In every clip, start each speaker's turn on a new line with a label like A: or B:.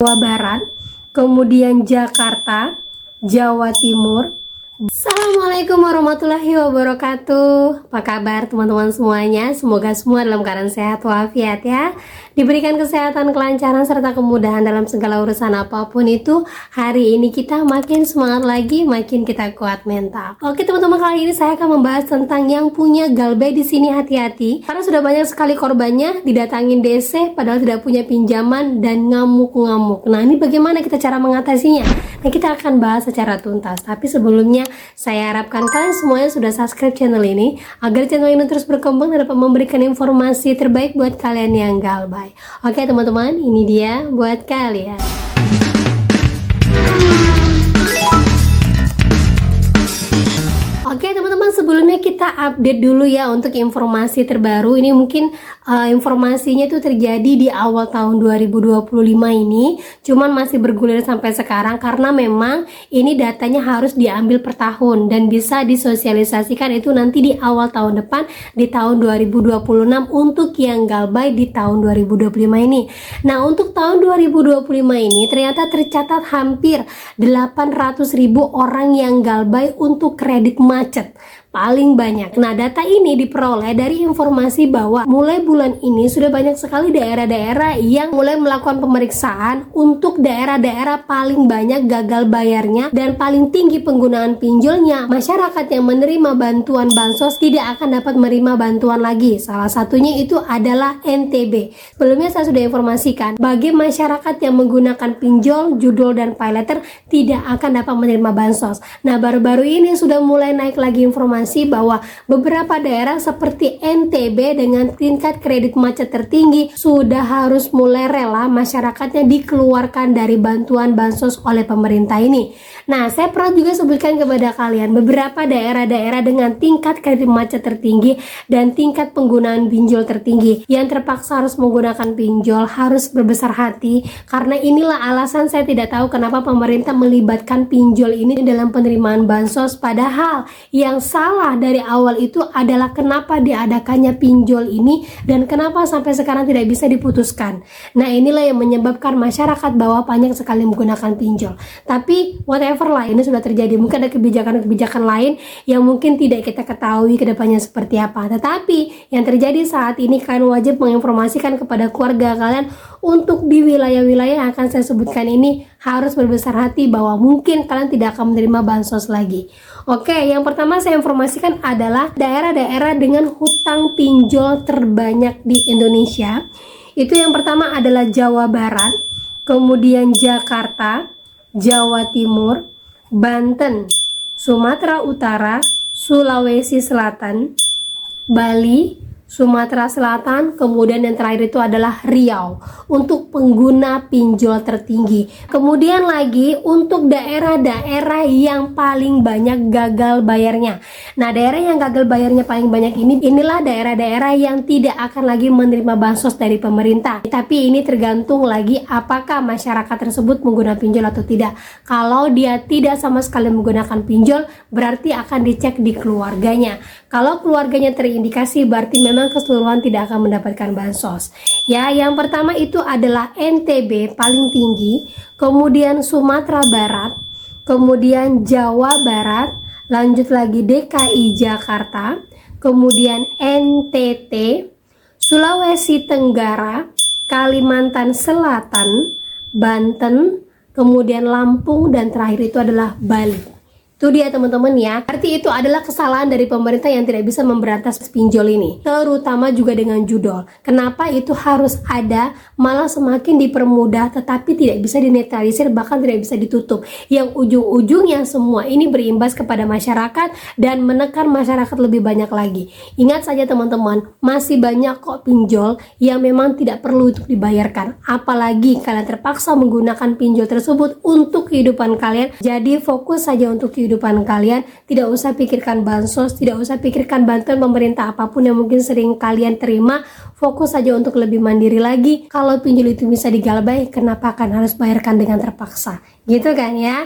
A: Jawa Barat, kemudian Jakarta, Jawa Timur. Assalamualaikum warahmatullahi wabarakatuh. Apa kabar teman-teman semuanya? Semoga semua dalam keadaan sehat walafiat ya. Diberikan kesehatan, kelancaran, serta kemudahan dalam segala urusan apapun itu. Hari ini kita makin semangat lagi, makin kita kuat mental. Oke teman-teman, kali ini saya akan membahas tentang yang punya galbay di sini hati-hati. Karena sudah banyak sekali korbannya didatangin DC padahal tidak punya pinjaman dan ngamuk-ngamuk. Nah, ini bagaimana kita cara mengatasinya? Nah, kita akan bahas secara tuntas. Tapi sebelumnya saya harapkan kalian semuanya sudah subscribe channel ini agar channel ini terus berkembang dan dapat memberikan informasi terbaik buat kalian yang galbay. Oke teman-teman, ini dia buat kalian. Oke teman-teman, sebelumnya kita update dulu ya untuk informasi terbaru. Ini mungkin informasinya itu terjadi di awal tahun 2025 ini, cuman masih bergulir sampai sekarang karena memang ini datanya harus diambil per tahun dan bisa disosialisasikan itu nanti di awal tahun depan, di tahun 2026 untuk yang galbay di tahun 2025 ini. Nah, untuk tahun 2025 ini ternyata tercatat hampir 800.000 orang yang galbay untuk kredit macet, paling banyak. Nah, data ini diperoleh dari informasi bahwa mulai bulan ini sudah banyak sekali daerah-daerah yang mulai melakukan pemeriksaan untuk daerah-daerah paling banyak gagal bayarnya dan paling tinggi penggunaan pinjolnya. Masyarakat yang menerima bantuan bansos tidak akan dapat menerima bantuan lagi. Salah satunya itu adalah NTB. Sebelumnya saya sudah informasikan bagi masyarakat yang menggunakan pinjol, judul, dan paylater tidak akan dapat menerima bansos. Nah, baru-baru ini sudah mulai naik lagi informasi bahwa beberapa daerah seperti NTB dengan tingkat kredit macet tertinggi sudah harus mulai rela masyarakatnya dikeluarkan dari bantuan bansos oleh pemerintah ini. Nah, saya pernah juga sebutkan kepada kalian beberapa daerah-daerah dengan tingkat kredit macet tertinggi dan tingkat penggunaan pinjol tertinggi. Yang terpaksa harus menggunakan pinjol harus berbesar hati karena inilah alasan saya tidak tahu kenapa pemerintah melibatkan pinjol ini dalam penerimaan bansos, padahal yang salah dari awal itu adalah kenapa diadakannya pinjol ini dan kenapa sampai sekarang tidak bisa diputuskan. Nah, inilah yang menyebabkan masyarakat bawah banyak sekali menggunakan pinjol. Tapi whatever lah, ini sudah terjadi. Mungkin ada kebijakan-kebijakan lain yang mungkin tidak kita ketahui ke depannya seperti apa. Tetapi yang terjadi saat ini, kalian wajib menginformasikan kepada keluarga kalian untuk di wilayah-wilayah yang akan saya sebutkan ini harus berbesar hati bahwa mungkin kalian tidak akan menerima bansos lagi. Oke, yang pertama saya informasikan adalah daerah-daerah dengan hutang pinjol terbanyak di Indonesia. Itu yang pertama adalah Jawa Barat, kemudian Jakarta, Jawa Timur, Banten, Sumatera Utara, Sulawesi Selatan, Bali, Sumatera Selatan, kemudian yang terakhir itu adalah Riau untuk pengguna pinjol tertinggi. Kemudian lagi untuk daerah-daerah yang paling banyak gagal bayarnya. Nah, daerah yang gagal bayarnya paling banyak inilah daerah-daerah yang tidak akan lagi menerima bansos dari pemerintah. Tapi ini tergantung lagi apakah masyarakat tersebut menggunakan pinjol atau tidak. Kalau dia tidak sama sekali menggunakan pinjol, berarti akan dicek di keluarganya. Kalau keluarganya terindikasi, berarti memang keseluruhan tidak akan mendapatkan bansos. Ya, yang pertama itu adalah NTB paling tinggi, kemudian Sumatera Barat, kemudian Jawa Barat, lanjut lagi DKI Jakarta, kemudian NTT, Sulawesi Tenggara, Kalimantan Selatan, Banten, kemudian Lampung, dan terakhir itu adalah Bali. Itu dia teman-teman ya. Arti itu adalah kesalahan dari pemerintah yang tidak bisa memberantas pinjol ini, terutama juga dengan judul. Kenapa itu harus ada, malah semakin dipermudah tetapi tidak bisa dinetralisir, bahkan tidak bisa ditutup. Yang ujung-ujungnya semua ini berimbas kepada masyarakat dan menekan masyarakat lebih banyak lagi. Ingat saja teman-teman, masih banyak kok pinjol yang memang tidak perlu untuk dibayarkan. Apalagi kalian terpaksa menggunakan pinjol tersebut untuk kehidupan kalian. Jadi fokus saja untuk kehidupan kalian, tidak usah pikirkan bansos, tidak usah pikirkan bantuan pemerintah apapun yang mungkin sering kalian terima. Fokus saja untuk lebih mandiri lagi. Kalau pinjol itu bisa digalbay, kenapa kan harus bayarkan dengan terpaksa, gitu kan ya.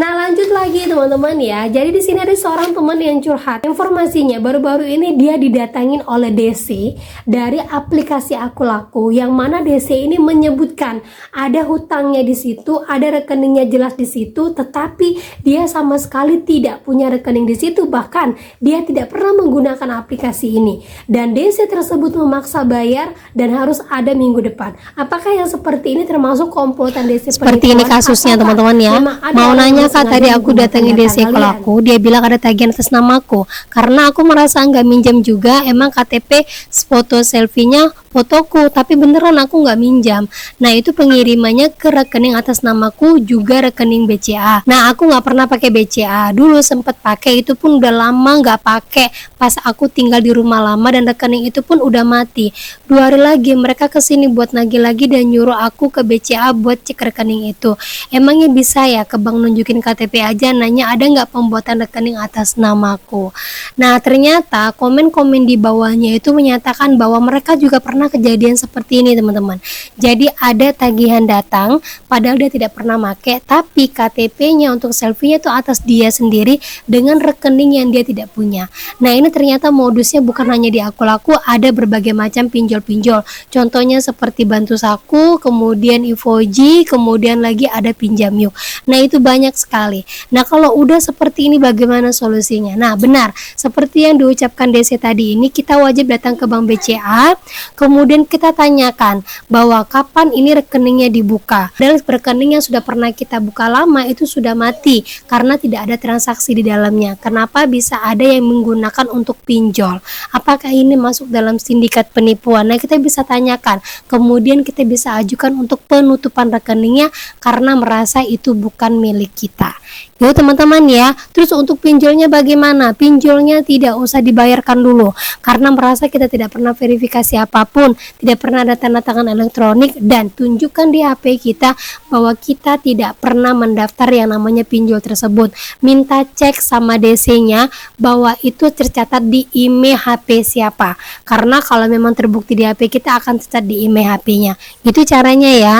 A: Nah, lanjut lagi teman-teman ya. Jadi di sini ada seorang teman yang curhat. Informasinya baru-baru ini dia didatangin oleh DC dari aplikasi Aku Laku, yang mana DC ini menyebutkan ada hutangnya di situ, ada rekeningnya jelas di situ, tetapi dia sama sekali tidak punya rekening di situ, bahkan dia tidak pernah menggunakan aplikasi ini. Dan DC tersebut memaksa bayar dan harus ada minggu depan. Apakah yang seperti ini termasuk komplotan DC?
B: Seperti ini kasusnya teman-teman ya. Mau nanya Kak, tadi aku datangin DC Aku Laku, dia bilang ada tagihan atas namaku. Karena aku merasa nggak minjam juga, emang KTP foto selfie-nya fotoku, tapi beneran aku nggak minjam. Nah, itu pengirimannya ke rekening atas namaku, juga rekening BCA. Nah, aku nggak pernah pakai BCA. Dulu sempet pakai, itu pun udah lama nggak pakai. Pas aku tinggal di rumah lama dan rekening itu pun udah mati. 2 hari lagi mereka kesini buat nagih lagi dan nyuruh aku ke BCA buat cek rekening itu. Emangnya bisa ya ke bank nunjukin KTP aja, nanya ada nggak pembuatan rekening atas namaku. Nah, ternyata komen-komen di bawahnya itu menyatakan bahwa mereka juga pernah kejadian seperti ini teman-teman. Jadi ada tagihan datang padahal dia tidak pernah make, tapi KTP-nya untuk selfie-nya itu atas dia sendiri dengan rekening yang dia tidak punya. Nah, ini ternyata modusnya bukan hanya di Aku Laku, ada berbagai macam pinjol-pinjol. Contohnya seperti Bantu Saku, kemudian Ivoji, kemudian lagi ada Pinjam Yuk. Nah, itu banyak sekali. Nah, kalau udah seperti ini bagaimana solusinya? Nah, benar, seperti yang diucapkan DC tadi ini, kita wajib datang ke bank BCA, kemudian kita tanyakan bahwa kapan ini rekeningnya dibuka. Dan rekening yang sudah pernah kita buka lama itu sudah mati karena tidak ada transaksi di dalamnya. Kenapa bisa ada yang menggunakan untuk pinjol? Apakah ini masuk dalam sindikat penipuan? Nah, kita bisa tanyakan. Kemudian kita bisa ajukan untuk penutupan rekeningnya karena merasa itu bukan milik kita. Yuk teman-teman ya. Terus untuk pinjolnya bagaimana? Pinjolnya tidak usah dibayarkan dulu karena merasa kita tidak pernah verifikasi apapun, tidak pernah ada tanda tangan elektronik, dan tunjukkan di HP kita bahwa kita tidak pernah mendaftar yang namanya pinjol tersebut. Minta cek sama DC-nya bahwa itu tercatat di email HP siapa. Karena kalau memang terbukti di HP kita akan tercatat di email HP-nya. Gitu caranya ya.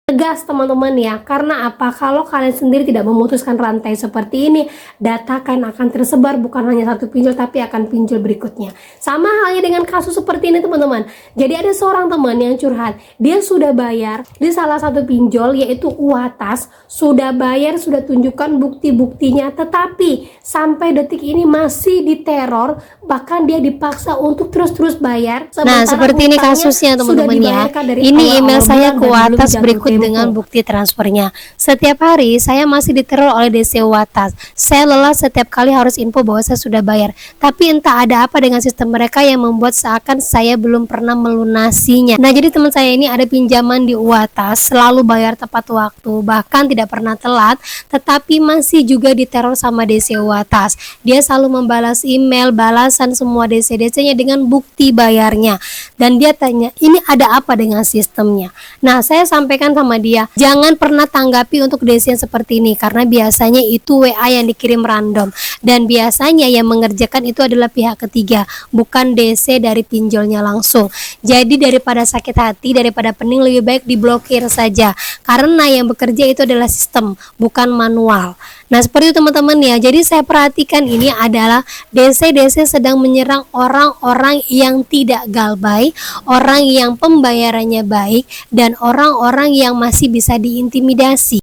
A: Tegas teman-teman ya, karena apa? Kalau kalian sendiri tidak memutuskan rantai seperti ini, data kan akan tersebar bukan hanya satu pinjol tapi akan pinjol berikutnya. Sama halnya dengan kasus seperti ini teman-teman. Jadi ada seorang teman yang curhat, dia sudah bayar di salah satu pinjol yaitu Uatas, sudah bayar, sudah tunjukkan bukti-buktinya, tetapi sampai detik ini masih diteror, bahkan dia dipaksa untuk terus-terus bayar.
B: Nah, seperti ini kasusnya teman-teman ya. Ini email saya ke Uatas berikut dengan bukti transfernya. Setiap hari saya masih diteror oleh DC Uatas. Saya lelah setiap kali harus info bahwa saya sudah bayar. Tapi entah ada apa dengan sistem mereka yang membuat seakan saya belum pernah melunasinya. Nah, jadi teman saya ini ada pinjaman di Uatas, selalu bayar tepat waktu, bahkan tidak pernah telat, tetapi masih juga diteror sama DC Uatas. Dia selalu membalas email, balasan semua DC-DC-nya dengan bukti bayarnya. Dan dia tanya, ini ada apa dengan sistemnya? Nah, saya sampaikan sama dia, jangan pernah tanggapi untuk DC yang seperti ini karena biasanya itu WA yang dikirim random dan biasanya yang mengerjakan itu adalah pihak ketiga, bukan DC dari pinjolnya langsung. Jadi daripada sakit hati, daripada pening, lebih baik diblokir saja karena yang bekerja itu adalah sistem, bukan manual. Nah, seperti itu teman-teman ya. Jadi saya perhatikan ini adalah DC sedang menyerang orang-orang yang tidak galbay, orang yang pembayarannya baik, dan orang-orang yang masih bisa diintimidasi.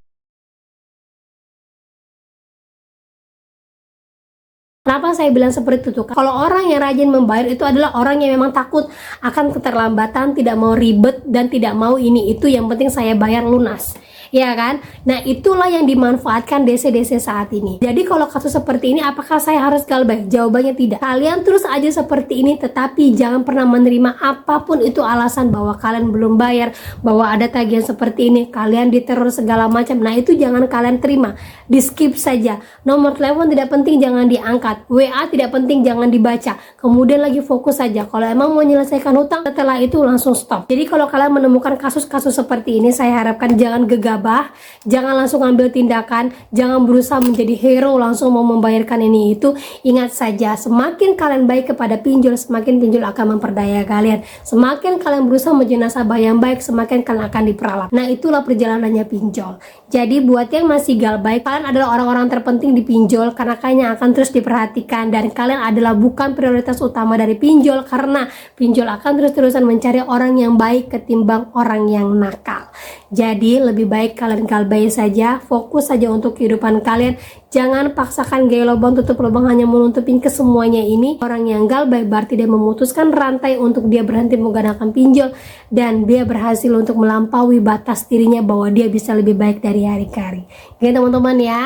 A: Kenapa saya bilang seperti itu? Kalau orang yang rajin membayar itu adalah orang yang memang takut akan keterlambatan, tidak mau ribet, dan tidak mau ini itu, yang penting saya bayar lunas. Ya kan? Nah, itulah yang dimanfaatkan DC-DC saat ini. Jadi kalau kasus seperti ini, apakah saya harus galbay? Jawabannya tidak. Kalian terus aja seperti ini, tetapi jangan pernah menerima apapun itu alasan bahwa kalian belum bayar, bahwa ada tagihan seperti ini, kalian diteror segala macam. Nah, itu jangan kalian terima. Di skip saja. Nomor telepon tidak penting, jangan diangkat. WA tidak penting, jangan dibaca. Kemudian lagi fokus saja. Kalau emang mau menyelesaikan hutang, setelah itu langsung stop. Jadi kalau kalian menemukan kasus-kasus seperti ini, saya harapkan jangan gegabah gegabah, jangan langsung ambil tindakan, jangan berusaha menjadi hero langsung mau membayarkan ini itu. Ingat saja, semakin kalian baik kepada pinjol, semakin pinjol akan memperdaya kalian. Semakin kalian berusaha menjadi nasabah yang baik, semakin kalian akan diperalat. Nah, itulah perjalanannya pinjol. Jadi buat yang masih galbay, kalian adalah orang-orang terpenting di pinjol karena kalian akan terus diperhatikan, dan kalian adalah bukan prioritas utama dari pinjol karena pinjol akan terus-terusan mencari orang yang baik ketimbang orang yang nakal. Jadi lebih baik kalian galbay saja, fokus saja untuk kehidupan kalian. Jangan paksakan gaya lubang tutup lubang hanya menutupin ke semuanya ini. Orang yang galbay berarti dia memutuskan rantai untuk dia berhenti menggunakan pinjol, dan dia berhasil untuk melampaui batas dirinya bahwa dia bisa lebih baik dari hari ke hari. Oke teman-teman ya.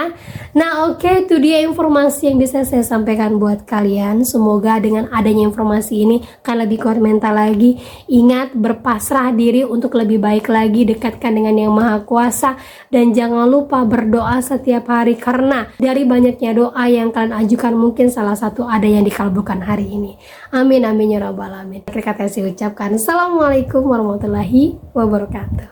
A: Nah oke, itu dia informasi yang bisa saya sampaikan buat kalian. Semoga dengan adanya informasi ini kalian lebih kuat mental lagi. Ingat, berpasrah diri untuk lebih baik lagi, dekatkan dengan Yang Maha Kuasa, dan jangan lupa berdoa setiap hari karena dari banyaknya doa yang kalian ajukan mungkin salah satu ada yang dikabulkan hari ini. Amin amin ya rabbal alamin. Akhir kata saya ucapkan assalamualaikum warahmatullahi wabarakatuh.